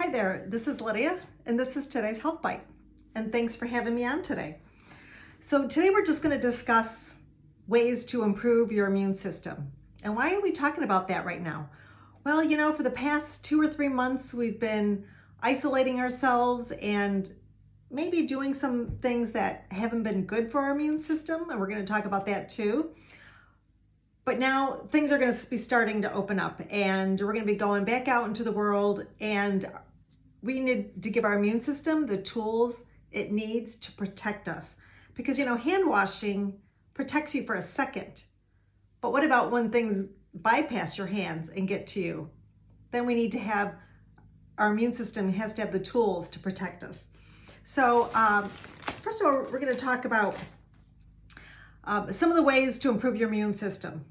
Hi there, this is Lydia, and this is today's Health Bite. And thanks for having me on today. So today we're just going to discuss ways to improve your immune system. And why are we talking about that right now? Well, for the past 2 or 3 months, we've been isolating ourselves and maybe doing some things that haven't been good for our immune system. And we're going to talk about that too. But now things are going to be starting to open up, and we're going to be going back out into the world, and we need to give our immune system the tools it needs to protect us. Because, hand washing protects you for a second. But what about when things bypass your hands and get to you? Then we need to have, our immune system has to have the tools to protect us. So first of all, we're going to talk about some of the ways to improve your immune system.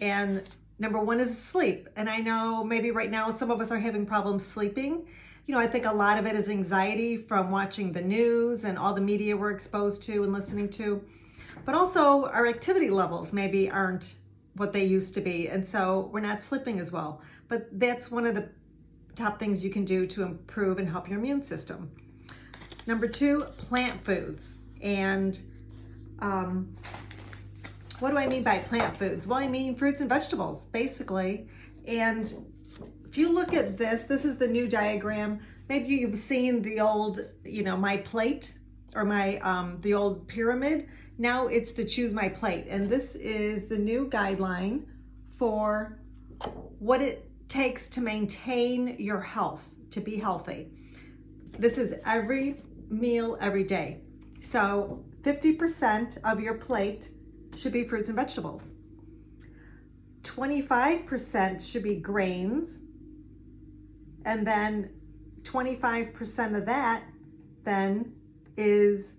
And number one is sleep. And I know maybe right now some of us are having problems sleeping. I think a lot of it is anxiety from watching the news and all the media we're exposed to and listening to. But also our activity levels maybe aren't what they used to be. And so we're not sleeping as well. But that's one of the top things you can do to improve and help your immune system. Number two, plant foods. And what do I mean by plant foods? Well, I mean fruits and vegetables, basically. And if you look at this is the new diagram. Maybe you've seen the old, my plate or the old pyramid. Now it's the choose my plate. And this is the new guideline for what it takes to maintain your health, to be healthy. This is every meal, every day. So 50% of your plate should be fruits and vegetables. 25% should be grains. And then 25% of that then is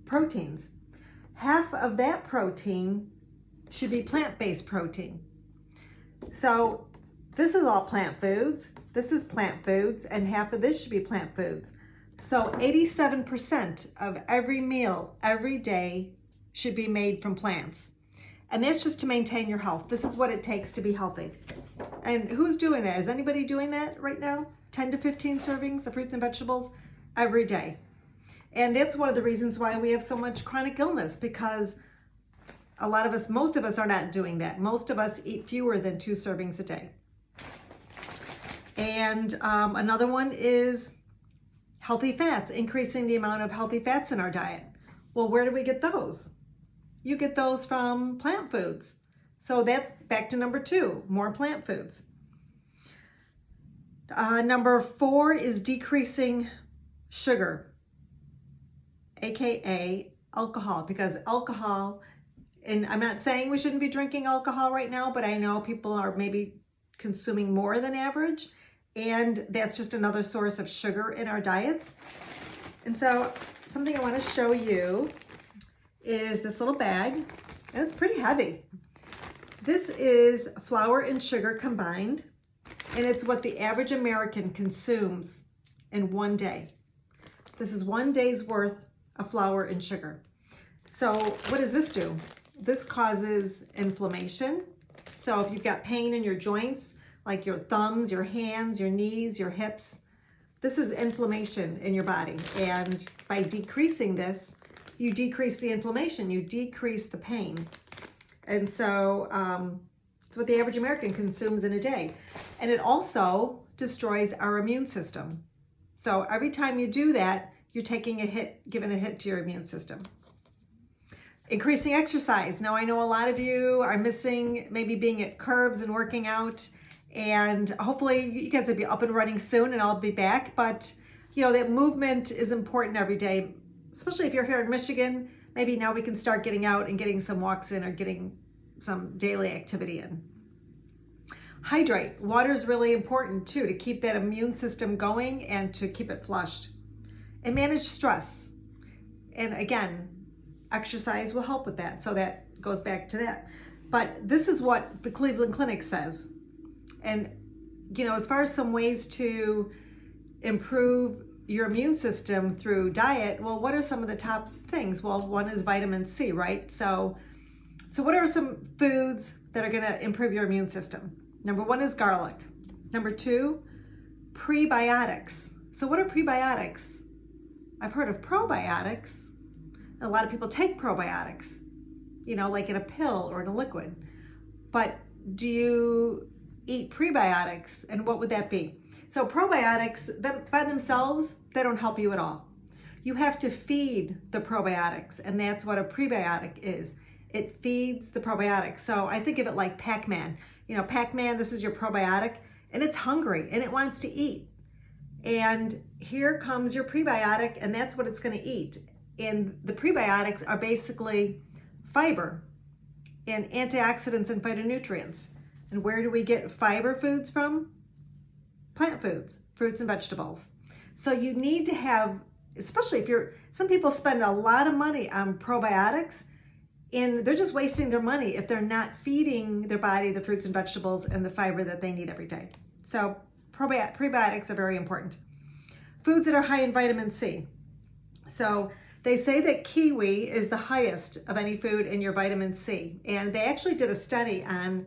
proteins. Half of that protein should be plant-based protein. So this is all plant foods. This is plant foods, and half of this should be plant foods. So 87% of every meal, every day, should be made from plants. And that's just to maintain your health. This is what it takes to be healthy. And who's doing that? Is anybody doing that right now? 10 to 15 servings of fruits and vegetables every day. And that's one of the reasons why we have so much chronic illness, because most of us are not doing that. Most of us eat fewer than 2 servings a day. And another one is healthy fats, increasing the amount of healthy fats in our diet. Well, where do we get those? You get those from plant foods. So that's back to number 2, more plant foods. Number 4 is decreasing sugar, AKA alcohol, because alcohol, and I'm not saying we shouldn't be drinking alcohol right now, but I know people are maybe consuming more than average, and that's just another source of sugar in our diets. And so something I want to show you is this little bag, and it's pretty heavy. This is flour and sugar combined, and it's what the average American consumes in one day. This is 1 day's worth of flour and sugar. So what does this do? This causes inflammation. So if you've got pain in your joints, like your thumbs, your hands, your knees, your hips, this is inflammation in your body. And by decreasing this, you decrease the inflammation, you decrease the pain. And so it's what the average American consumes in a day. And it also destroys our immune system. So every time you do that, you're taking a hit, giving a hit to your immune system. Increasing exercise. Now I know a lot of you are missing maybe being at Curves and working out, and hopefully you guys will be up and running soon and I'll be back. But that movement is important every day, especially if you're here in Michigan. Maybe now we can start getting out and getting some walks in or getting some daily activity in. Hydrate. Water is really important too, to keep that immune system going and to keep it flushed. And manage stress. And again, exercise will help with that. So that goes back to that. But this is what the Cleveland Clinic says. And, as far as some ways to improve your immune system through diet, well, what are some of the top things? Well, one is vitamin C, right? So what are some foods that are going to improve your immune system? Number 1 is garlic. Number 2, prebiotics. So what are prebiotics? I've heard of probiotics. A lot of people take probiotics, you know, like in a pill or in a liquid. But do you eat prebiotics? And what would that be? So probiotics, by themselves, they don't help you at all. You have to feed the probiotics, and that's what a prebiotic is. It feeds the probiotics. So I think of it like Pac-Man. You know, Pac-Man, this is your probiotic, and it's hungry, and it wants to eat. And here comes your prebiotic, and that's what it's going to eat. And the prebiotics are basically fiber and antioxidants and phytonutrients. And where do we get fiber foods from? Plant foods, fruits and vegetables. So you need to have, especially if some people spend a lot of money on probiotics, and they're just wasting their money if they're not feeding their body the fruits and vegetables and the fiber that they need every day. So prebiotics are very important. Foods that are high in vitamin C. So they say that kiwi is the highest of any food in your vitamin C. And they actually did a study on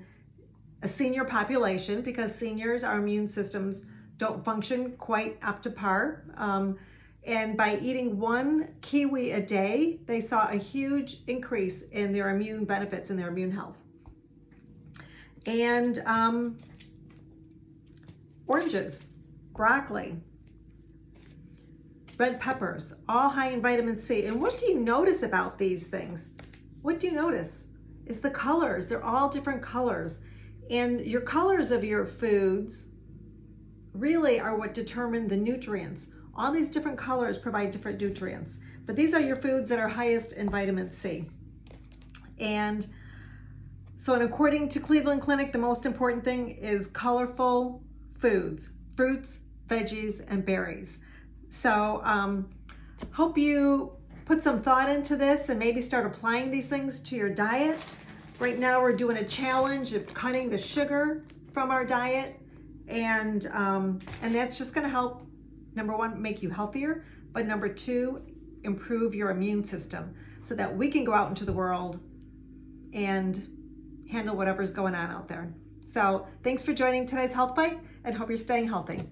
a senior population because seniors, our immune systems don't function quite up to par. And by eating one kiwi a day, they saw a huge increase in their immune benefits and their immune health. And oranges, broccoli, red peppers, all high in vitamin C. And what do you notice about these things? What do you notice? Is the colors. They're all different colors. And your colors of your foods really are what determine the nutrients. All these different colors provide different nutrients. But these are your foods that are highest in vitamin C. And so, according to Cleveland Clinic, the most important thing is colorful foods, fruits, veggies, and berries. So hope you put some thought into this and maybe start applying these things to your diet. Right now we're doing a challenge of cutting the sugar from our diet, and that's just going to help, number one, make you healthier, but number two, improve your immune system so that we can go out into the world and handle whatever's going on out there. So thanks for joining today's Health Bite, and hope you're staying healthy.